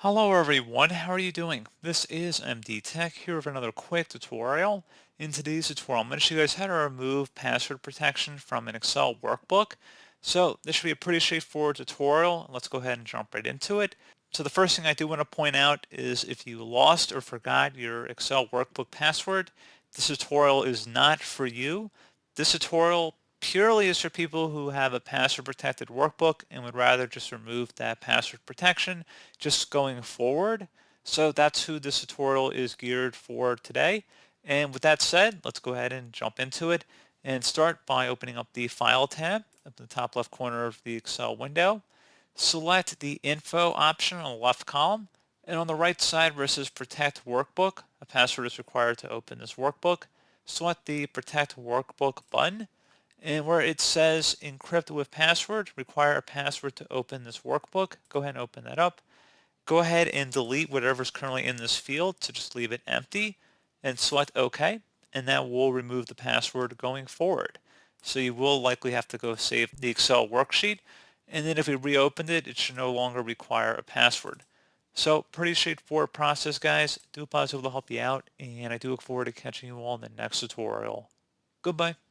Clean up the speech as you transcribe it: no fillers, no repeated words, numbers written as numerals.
Hello everyone, how are you doing? This is MD Tech here with another quick tutorial. In today's tutorial, I'm going to show you guys how to remove password protection from an Excel workbook. So this should be a pretty straightforward tutorial. Let's go ahead and jump right into it. So the first thing I do want to point out is if you lost or forgot your Excel workbook password, this tutorial is not for you. This tutorial purely is for people who have a password protected workbook and would rather just remove that password protection just going forward. So that's who this tutorial is geared for today. And with that said, let's go ahead and jump into it and start by opening up the File tab at the top left corner of the Excel window. Select the Info option on the left column, and on the right side where it says Protect Workbook, a password is required to open this workbook. Select the Protect Workbook button, and where it says Encrypt with Password, require a password to open this workbook, go ahead and open that up. Go ahead and delete whatever's currently in this field to just leave it empty and select OK, and that will remove the password going forward. So you will likely have to go save the Excel worksheet, and then if we reopened it, it should no longer require a password. So pretty straightforward process, guys. I do hope I was able to help you out, and I do look forward to catching you all in the next tutorial. Goodbye.